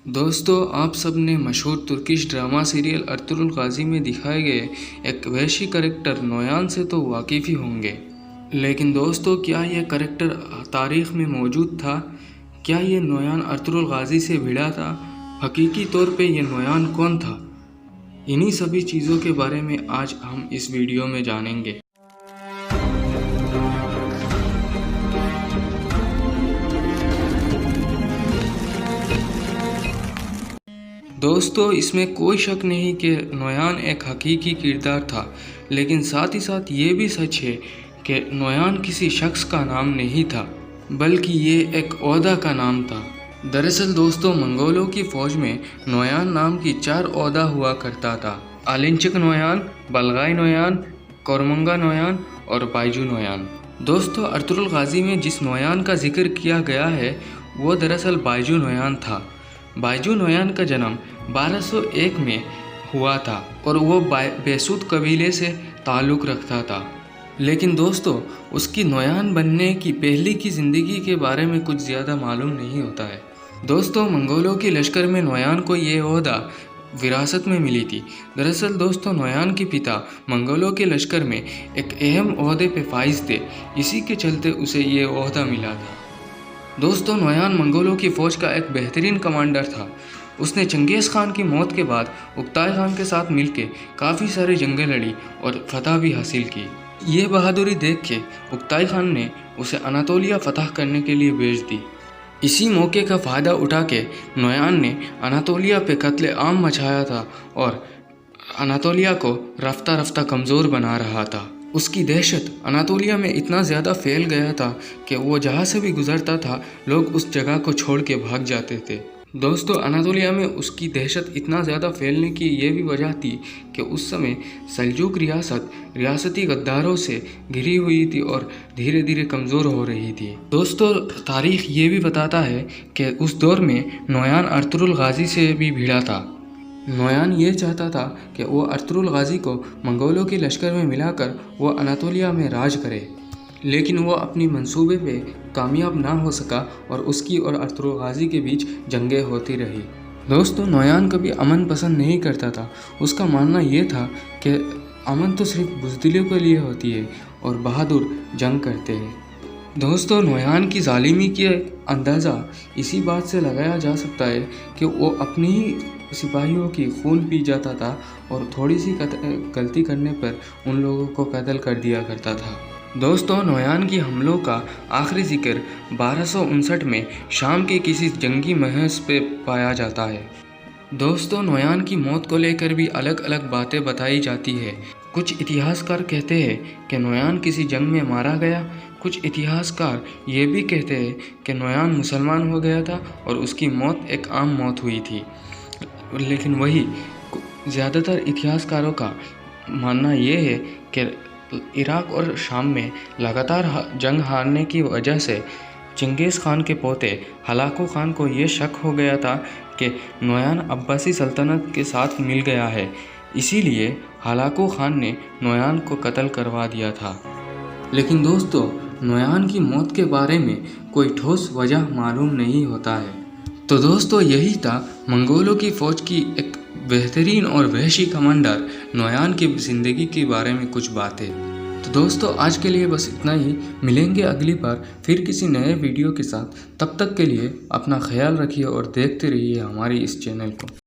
دوستو آپ سب نے مشہور Turkish drama serial Ertugrul Ghazi میں دکھائے گئے ایک وحشی کریکٹر نویان سے تو واقف ہی ہوں گے، لیکن دوستو کیا یہ کریکٹر تاریخ میں موجود تھا؟ کیا یہ نویان ارطغرل غازی سے بھیڑا تھا؟ حقیقی طور پہ یہ نویان کون تھا؟ انہی سبھی چیزوں کے بارے میں آج ہم اس ویڈیو میں جانیں گے۔ دوستو اس میں کوئی شک نہیں کہ نویان ایک حقیقی کردار تھا، لیکن ساتھ ہی ساتھ یہ بھی سچ ہے کہ نویان کسی شخص کا نام نہیں تھا، بلکہ یہ ایک عہدہ کا نام تھا۔ دراصل دوستو منگولوں کی فوج میں نویان نام کی 4 عہدہ ہوا کرتا تھا: آلنچک نویان، بلغائی نویان، کورمنگا نویان اور بائجو نویان۔ دوستو ارطغرل غازی میں جس نویان کا ذکر کیا گیا ہے وہ دراصل بائجو نویان تھا۔ بائجو نویان کا جنم 1201 میں ہوا تھا اور وہ بیسود قبیلے سے تعلق رکھتا تھا، لیکن دوستو اس کی نویان بننے کی پہلے کی زندگی کے بارے میں کچھ زیادہ معلوم نہیں ہوتا ہے۔ دوستو منگولوں کے لشکر میں نویان کو یہ عہدہ وراثت میں ملی تھی۔ دراصل دوستو نویان کے پتا منگولوں کے لشکر میں ایک اہم عہدے پہ فائز تھے، اسی کے چلتے اسے یہ عہدہ ملا تھا۔ دوستو نویان منگولوں کی فوج کا ایک بہترین کمانڈر تھا۔ اس نے چنگیز خان کی موت کے بعد اوکتائے خان کے ساتھ مل کے کافی ساری جنگیں لڑی اور فتح بھی حاصل کی۔ یہ بہادری دیکھ کے اوکتائے خان نے اسے اناطولیہ فتح کرنے کے لیے بھیج دی۔ اسی موقع کا فائدہ اٹھا کے نویان نے اناطولیہ پہ قتل عام مچایا تھا اور اناطولیہ کو رفتہ رفتہ کمزور بنا رہا تھا۔ اس کی دہشت اناطولیہ میں اتنا زیادہ پھیل گیا تھا کہ وہ جہاں سے بھی گزرتا تھا لوگ اس جگہ کو چھوڑ کے بھاگ جاتے تھے۔ دوستو اناطولیہ میں اس کی دہشت اتنا زیادہ پھیلنے کی یہ بھی وجہ تھی کہ اس سمے سلجوق ریاستی غداروں سے گھری ہوئی تھی اور دھیرے دھیرے کمزور ہو رہی تھی۔ دوستو تاریخ یہ بھی بتاتا ہے کہ اس دور میں نویان ارطغرل غازی سے بھی بھیڑا تھا۔ نویان یہ چاہتا تھا کہ وہ ارطغرل غازی کو منگولوں کے لشکر میں ملا کر وہ اناطولیہ میں راج کرے، لیکن وہ اپنی منصوبے پہ کامیاب نہ ہو سکا اور اس کی اور ارطغرل غازی کے بیچ جنگیں ہوتی رہی۔ دوستو نویان کبھی امن پسند نہیں کرتا تھا۔ اس کا ماننا یہ تھا کہ امن تو صرف بزدلوں کے لیے ہوتی ہے اور بہادر جنگ کرتے ہیں۔ دوستو نویان کی ظالمی کی اندازہ اسی بات سے لگایا جا سکتا ہے کہ وہ اپنی ہی سپاہیوں کی خون پی جاتا تھا اور تھوڑی سی غلطی کرنے پر ان لوگوں کو قتل کر دیا کرتا تھا۔ دوستو نویان کی حملوں کا آخری ذکر 1259 میں شام کے کسی جنگی محاذ پہ پایا جاتا ہے۔ دوستو نویان کی موت کو لے کر بھی الگ الگ باتیں بتائی جاتی ہے۔ کچھ اتہاسکار کہتے ہیں کہ نویان کسی جنگ میں مارا گیا، کچھ اتہاسکار یہ بھی کہتے ہیں کہ نویان مسلمان ہو گیا تھا اور اس کی موت ایک عام موت ہوئی تھی، لیکن وہی زیادہ تر اتہاسکاروں کا ماننا یہ ہے کہ عراق اور شام میں لگاتار جنگ ہارنے کی وجہ سے چنگیز خان کے پوتے ہلاکو خان کو یہ شک ہو گیا تھا کہ نویان عباسی سلطنت کے ساتھ مل گیا ہے، اسی لیے ہلاکو خان نے نویان کو قتل کروا دیا تھا۔ لیکن دوستو نویان کی موت کے بارے میں کوئی ٹھوس وجہ معلوم نہیں ہوتا ہے۔ تو دوستو یہی تھا منگولوں کی فوج کی ایک بہترین اور وحشی کمانڈر نویان کی زندگی کے بارے میں کچھ باتیں۔ تو دوستو آج کے لیے بس اتنا ہی، ملیں گے اگلی بار پھر کسی نئے ویڈیو کے ساتھ۔ تب تک کے لیے اپنا خیال رکھیے اور دیکھتے رہیے ہماری اس چینل کو۔